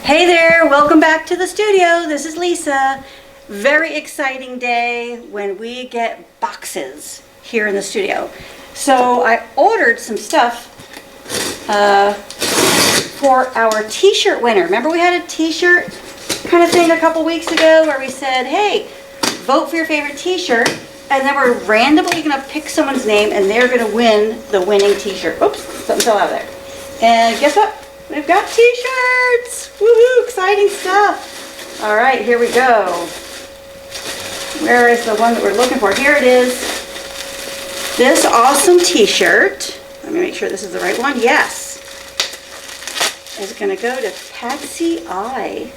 Hey there, welcome back to the studio. This is Lisa. Very exciting day when we get boxes here in the studio. So I ordered some stuff for our t-shirt winner. Remember we had a t-shirt kind of thing a couple weeks ago where we said, hey, vote for your favorite t-shirt, and then we're randomly going to pick someone's name and they're going to win the winning t-shirt. Oops, something fell out of there. And guess what? We've got t-shirts! Woohoo! Exciting stuff! All right, here we go. Where is the one that we're looking for? Here it is. This awesome t-shirt. Let me make sure this is the right one. Yes. Is going to go to Patsy I.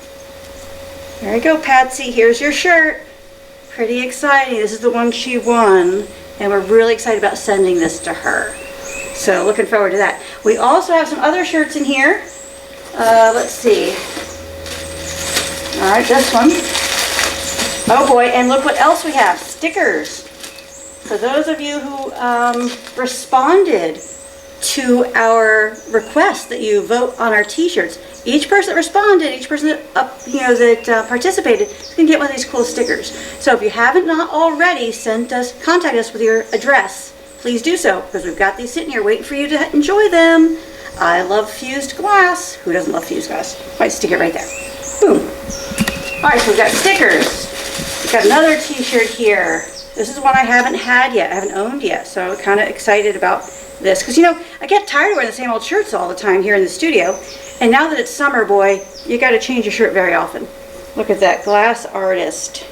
There you go, Patsy. Here's your shirt. Pretty exciting. This is the one she won. And we're really excited about sending this to her. So looking forward to that. We also have some other shirts in here. Let's see. All right, this one. Oh boy, and look what else we have. Stickers. For those of you who responded to our request that you vote on our t-shirts, each person that responded, each person that participated can get one of these cool stickers. So if you haven't not already, contact us with your address. Please do so, because we've got these sitting here waiting for you to enjoy them. I love fused glass. Who doesn't love fused glass? Might stick it right there. Boom. All right, so we've got stickers. We've got another t-shirt here. This is one I haven't had yet. I haven't owned yet, so I'm kind of excited about this. Because, I get tired of wearing the same old shirts all the time here in the studio. And now that it's summer, boy, you got to change your shirt very often. Look at that, Glass Artist.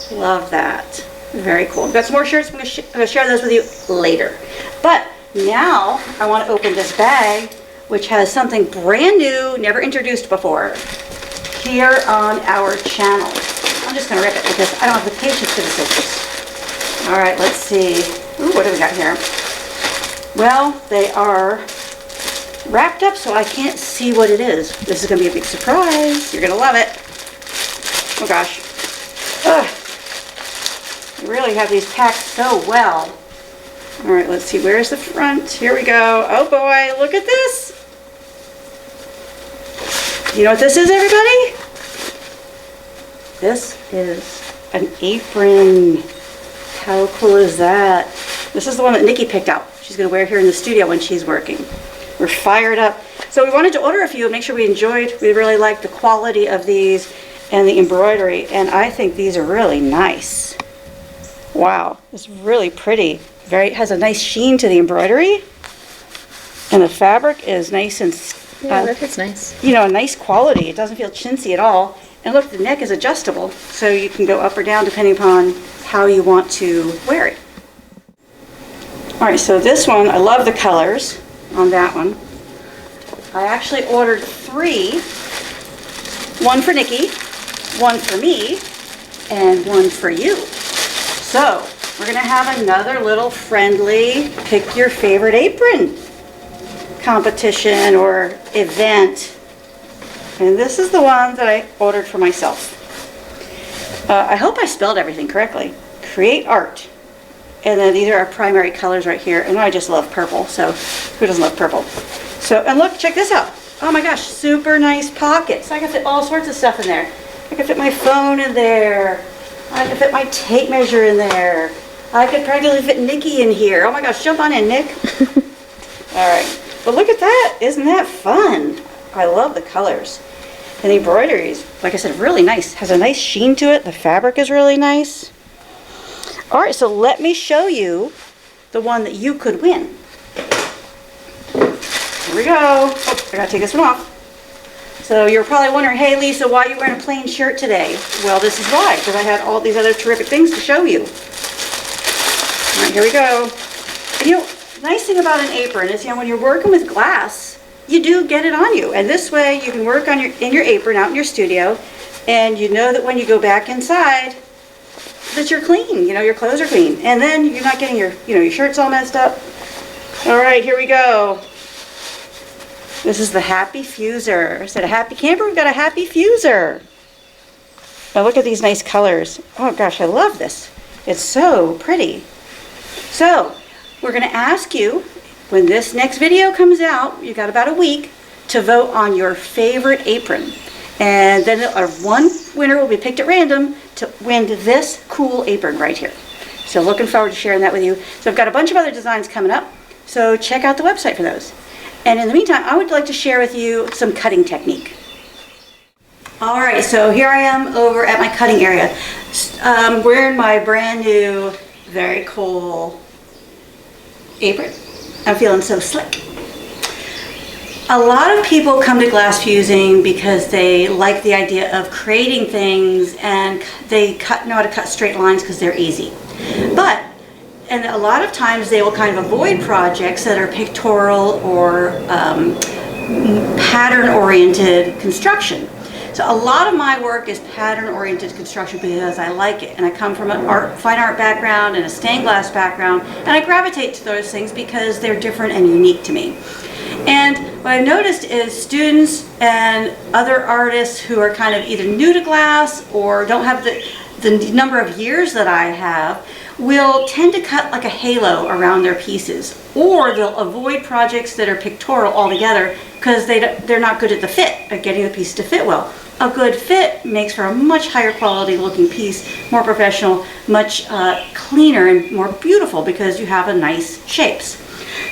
Love that. Very cool. We've got some more shirts. I'm going to share those with you later. But now I want to open this bag, which has something brand new, never introduced before, here on our channel. I'm just going to rip it because I don't have the patience for the scissors. All right, let's see. Ooh, what do we got here? Well, they are wrapped up so I can't see what it is. This is going to be a big surprise. You're going to love it. Oh gosh. Ugh. Really have these packed so well. All right, let's see. Where's the front? Here we go. Oh boy, look at this. You know what this is, everybody? This is an apron. How cool is that? This is the one that Nikki picked out. She's going to wear here in the studio when she's working. We're fired up. So we wanted to order a few and make sure we enjoyed. We really liked the quality of these and the embroidery, and I think these are really nice. Wow, it's really pretty. Has a nice sheen to the embroidery, and the fabric is nice and that fits nice. A nice quality. It doesn't feel chintzy at all. And look, the neck is adjustable, so you can go up or down depending upon how you want to wear it. All right, so this one, I love the colors on that one. I actually ordered 3. One for Nikki, one for me, and one for you. So, we're going to have another little friendly pick your favorite apron competition or event. And this is the one that I ordered for myself. I hope I spelled everything correctly. Create art. And then these are our primary colors right here. And I just love purple, so who doesn't love purple? So, and look, check this out. Oh my gosh, super nice pockets. I can fit all sorts of stuff in there. I can fit my phone in there. I can fit my tape measure in there. I could practically fit Nikki in here. Oh my gosh, jump on in, Nick. All right, but look at that. Isn't that fun? I love the colors. And the embroidery is, like I said, really nice. Has a nice sheen to it. The fabric is really nice. All right, so let me show you the one that you could win. Here we go. Oh, I gotta take this one off. So you're probably wondering, hey Lisa, why are you wearing a plain shirt today? Well, this is why, because I had all these other terrific things to show you. All right, here we go. And nice thing about an apron is, when you're working with glass, you do get it on you. And this way you can work in your apron out in your studio, and you know that when you go back inside, that you're clean, your clothes are clean. And then you're not getting your shirts all messed up. All right, here we go. This is the Happy Fuser. Instead of Happy Camper, we've got a Happy Fuser. Now look at these nice colors. Oh gosh, I love this. It's so pretty. So, we're going to ask you, when this next video comes out, you've got about a week, to vote on your favorite apron. And then one winner will be picked at random to win this cool apron right here. So looking forward to sharing that with you. So I've got a bunch of other designs coming up, so check out the website for those. And in the meantime, I would like to share with you some cutting technique. All right, so here I am over at my cutting area. Wearing my brand new, very cool apron. I'm feeling so slick. A lot of people come to glass fusing because they like the idea of creating things, and they know how to cut straight lines because they're easy. And a lot of times they will kind of avoid projects that are pictorial or pattern-oriented construction. So a lot of my work is pattern-oriented construction because I like it, and I come from a fine art background and a stained glass background, and I gravitate to those things because they're different and unique to me. And what I've noticed is students and other artists who are kind of either new to glass or don't have the number of years that I have will tend to cut like a halo around their pieces, or they'll avoid projects that are pictorial altogether because they're not good at the fit, at getting the piece to fit well. A good fit makes for a much higher quality looking piece, more professional, much cleaner and more beautiful because you have a nice shapes.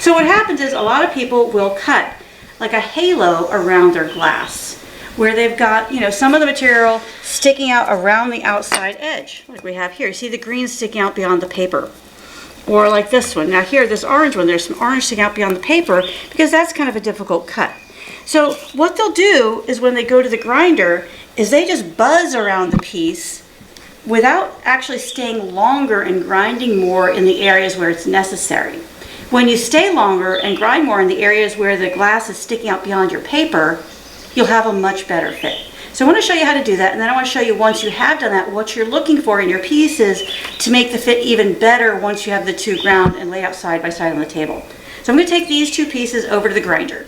So what happens is a lot of people will cut like a halo around their glass, where they've got, some of the material sticking out around the outside edge, like we have here. You see the green sticking out beyond the paper. Or like this one. Now here, this orange one, there's some orange sticking out beyond the paper because that's kind of a difficult cut. So what they'll do is when they go to the grinder is they just buzz around the piece without actually staying longer and grinding more in the areas where it's necessary. When you stay longer and grind more in the areas where the glass is sticking out beyond your paper, you'll have a much better fit. So I want to show you how to do that, and then I want to show you, once you have done that, what you're looking for in your pieces to make the fit even better once you have the two ground and lay out side by side on the table. So I'm going to take these two pieces over to the grinder.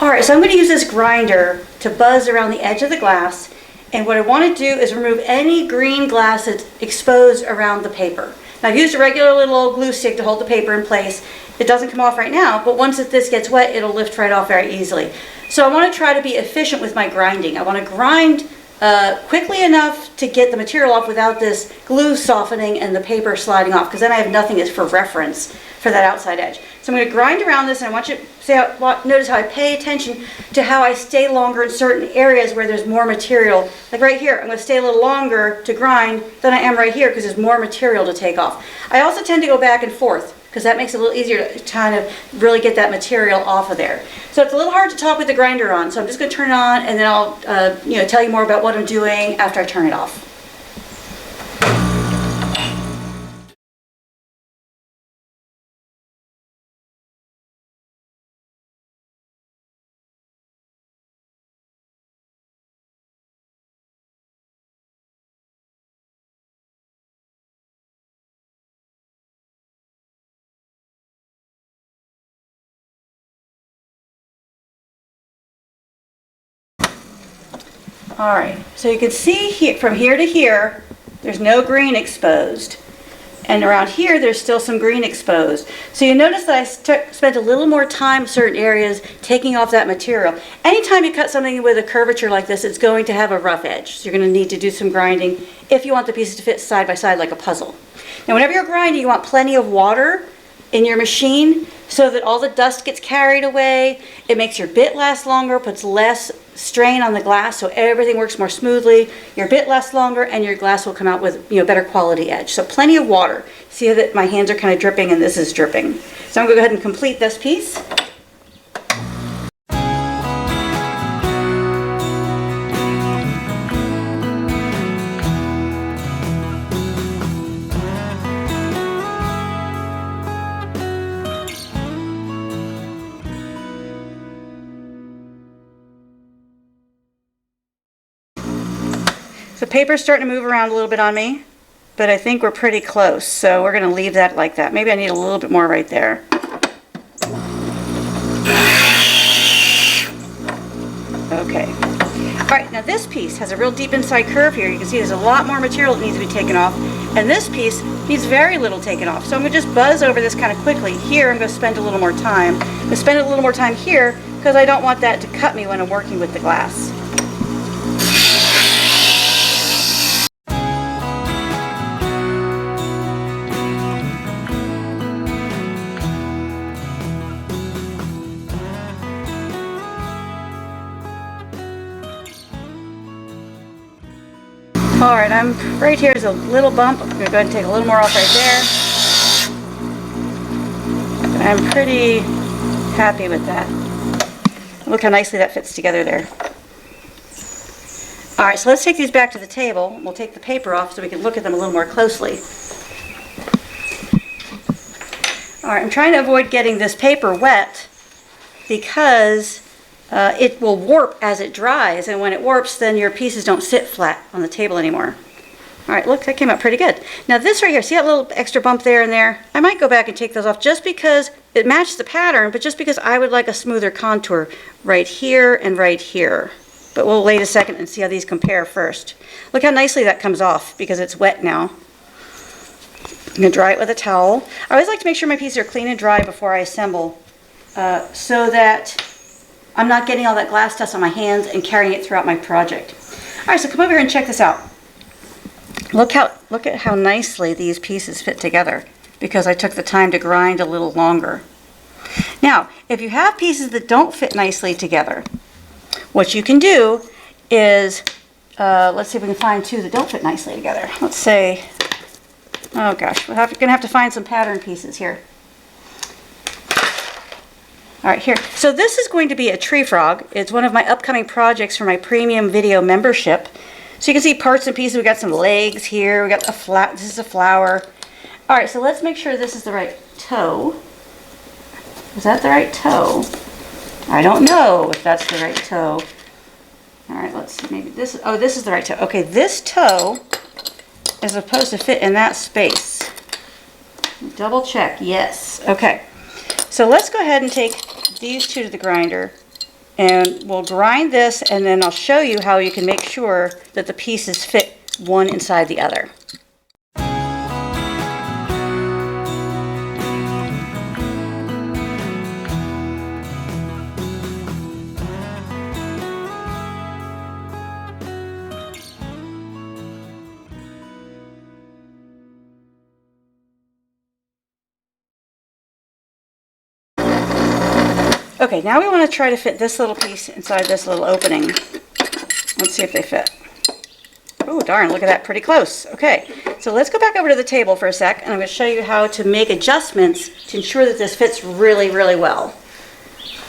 Alright, so I'm going to use this grinder to buzz around the edge of the glass, and what I want to do is remove any green glass that's exposed around the paper. Now I've used a regular little glue stick to hold the paper in place. It doesn't come off right now, but once this gets wet, it'll lift right off very easily. So I want to try to be efficient with my grinding. I want to grind quickly enough to get the material off without this glue softening and the paper sliding off, because then I have nothing as for reference for that outside edge. So I'm going to grind around this, and I want you to notice how I pay attention to how I stay longer in certain areas where there's more material. Like right here, I'm going to stay a little longer to grind than I am right here because there's more material to take off. I also tend to go back and forth because that makes it a little easier to kind of really get that material off of there. So it's a little hard to talk with the grinder on, so I'm just going to turn it on, and then I'll tell you more about what I'm doing after I turn it off. All right, so you can see here, from here to here, there's no green exposed. And around here, there's still some green exposed. So you notice that I spent a little more time in certain areas taking off that material. Anytime you cut something with a curvature like this, it's going to have a rough edge. So you're going to need to do some grinding if you want the pieces to fit side by side like a puzzle. Now whenever you're grinding, you want plenty of water in your machine so that all the dust gets carried away. It makes your bit last longer, puts less strain on the glass, so everything works more smoothly. Your bit lasts longer, and your glass will come out with better quality edge. So plenty of water. See that my hands are kind of dripping and this is dripping. So I'm going to go ahead and complete this piece. The paper's starting to move around a little bit on me, but I think we're pretty close, so we're going to leave that like that. Maybe I need a little bit more right there. Okay. All right, now this piece has a real deep inside curve here. You can see there's a lot more material that needs to be taken off, and this piece needs very little taken off. So I'm going to just buzz over this kind of quickly. Here, I'm going to spend a little more time. I'm going to spend a little more time here because I don't want that to cut me when I'm working with the glass. All right, I'm right here is a little bump. I'm going to go ahead and take a little more off right there. I'm pretty happy with that. Look how nicely that fits together there. All right, so let's take these back to the table. We'll take the paper off so we can look at them a little more closely. All right, I'm trying to avoid getting this paper wet because it will warp as it dries, and when it warps, then your pieces don't sit flat on the table anymore. All right, look, that came out pretty good. Now this right here, see that little extra bump there and there? I might go back and take those off just because it matched the pattern, but just because I would like a smoother contour right here and right here. But we'll wait a second and see how these compare first. Look how nicely that comes off because it's wet now. I'm gonna dry it with a towel. I always like to make sure my pieces are clean and dry before I assemble so that I'm not getting all that glass dust on my hands and carrying it throughout my project. All right, so come over here and check this out. Look at how nicely these pieces fit together because I took the time to grind a little longer. Now, if you have pieces that don't fit nicely together, what you can do is, let's see if we can find two that don't fit nicely together. Let's say, oh gosh, we're gonna have to find some pattern pieces here. All right, here. So this is going to be a tree frog. It's one of my upcoming projects for my premium video membership. So you can see parts and pieces. We got some legs here. We got a this is a flower. All right, so let's make sure this is the right toe. Is that the right toe? I don't know if that's the right toe. All right, let's see. Maybe this. Oh, this is the right toe. Okay, this toe is supposed to fit in that space. Double check. Yes. Okay. So let's go ahead and take these two to the grinder and we'll grind this, and then I'll show you how you can make sure that the pieces fit one inside the other. Okay, now we want to try to fit this little piece inside this little opening. Let's see if they fit. Oh, darn, look at that, pretty close. Okay, so let's go back over to the table for a sec, and I'm going to show you how to make adjustments to ensure that this fits really, really well.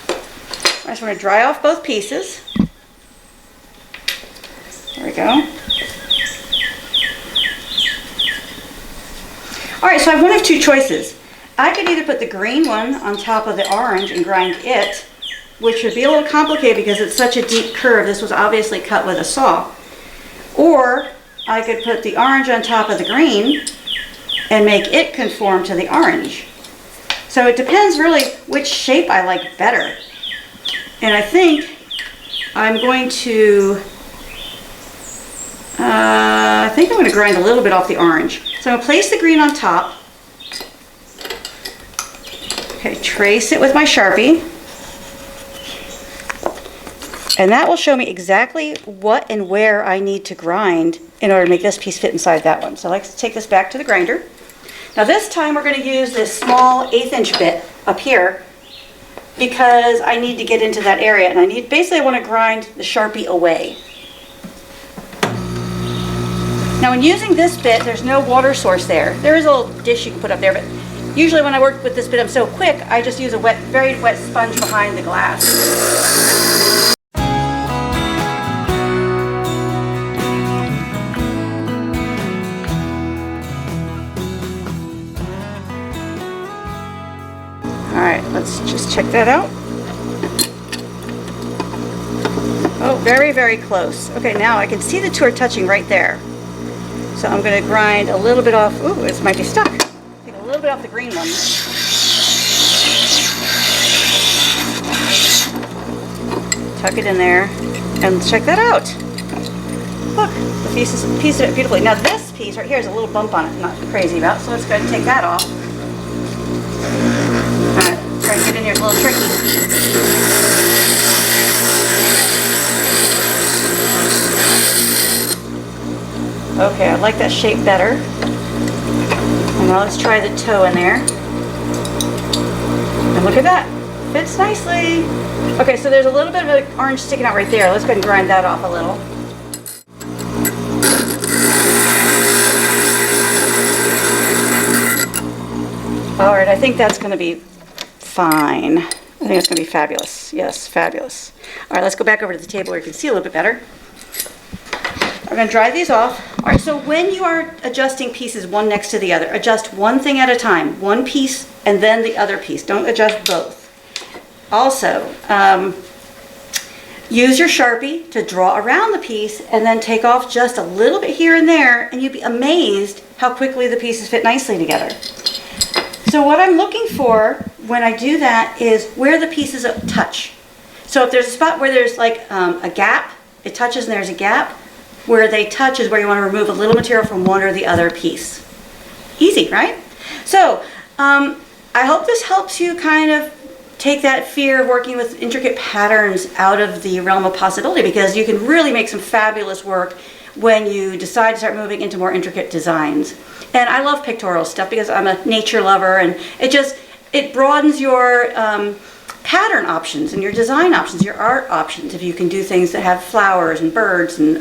I just want to dry off both pieces. There we go. All right, so I have one of two choices. I could either put the green one on top of the orange and grind it, which would be a little complicated because it's such a deep curve. This was obviously cut with a saw. Or I could put the orange on top of the green and make it conform to the orange. So it depends really which shape I like better. And I think I'm going to, grind a little bit off the orange. So I'm going to place the green on top. Okay, trace it with my Sharpie. And that will show me exactly what and where I need to grind in order to make this piece fit inside that one. So let's take this back to the grinder. Now this time we're going to use this small 1/8 inch bit up here because I need to get into that area, and I want to grind the Sharpie away. Now when using this bit, there's no water source there. There is a little dish you can put up there, but usually when I work with this bit, I'm so quick, I just use a very wet sponge behind the glass. All right, let's just check that out. Oh, very, very close. Okay, now I can see the two are touching right there. So I'm going to grind a little bit off. Ooh, this might be stuck. Take a little bit off the green one. Tuck it in there and check that out. Look, the piece of it beautifully. Now this piece right here is a little bump on it I'm not crazy about, so let's go ahead and take that off. Alright, try to get in here, it's a little tricky. Okay, I like that shape better. And now let's try the toe in there. And look at that, fits nicely. Okay, so there's a little bit of an orange sticking out right there. Let's go ahead and grind that off a little. All right, I think that's gonna be fine. I think it's gonna be fabulous. Yes, fabulous. All right, let's go back over to the table where you can see a little bit better. I'm gonna dry these off. All right, so when you are adjusting pieces one next to the other, adjust one thing at a time, one piece and then the other piece. Don't adjust both. Also, use your Sharpie to draw around the piece and then take off just a little bit here and there, and you'd be amazed how quickly the pieces fit nicely together. So what I'm looking for when I do that is where the pieces touch. So if there's a spot where there's like a gap, it touches and there's a gap, where they touch is where you want to remove a little material from one or the other piece. Easy, right? So I hope this helps you kind of take that fear of working with intricate patterns out of the realm of possibility, because you can really make some fabulous work when you decide to start moving into more intricate designs. And I love pictorial stuff because I'm a nature lover, and it broadens your pattern options and your design options, your art options, if you can do things that have flowers and birds and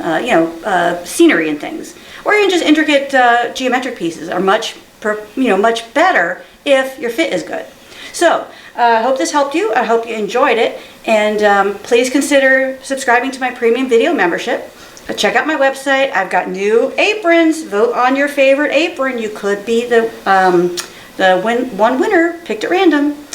scenery and things. Or even just intricate geometric pieces are much better if your fit is good. So I hope this helped you. I hope you enjoyed it, and please consider subscribing to my premium video membership. Check out my website. I've got new aprons. Vote on your favorite apron. You could be the one winner picked at random.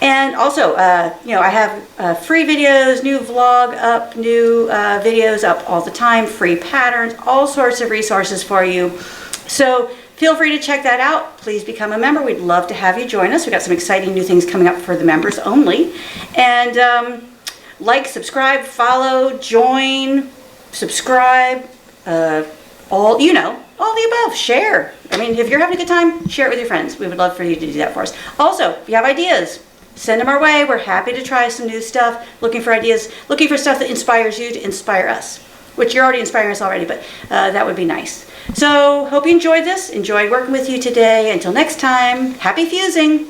And also, I have free videos, new vlog up, new videos up all the time, free patterns, all sorts of resources for you. So feel free to check that out. Please become a member. We'd love to have you join us. We've got some exciting new things coming up for the members only. And like, subscribe, follow, join, subscribe, all the above. Share. I mean, if you're having a good time, share it with your friends. We would love for you to do that for us. Also, if you have ideas, send them our way. We're happy to try some new stuff, looking for ideas, looking for stuff that inspires you to inspire us, which you're already inspiring us already, but that would be nice. So hope you enjoyed this. Enjoyed working with you today. Until next time, happy fusing.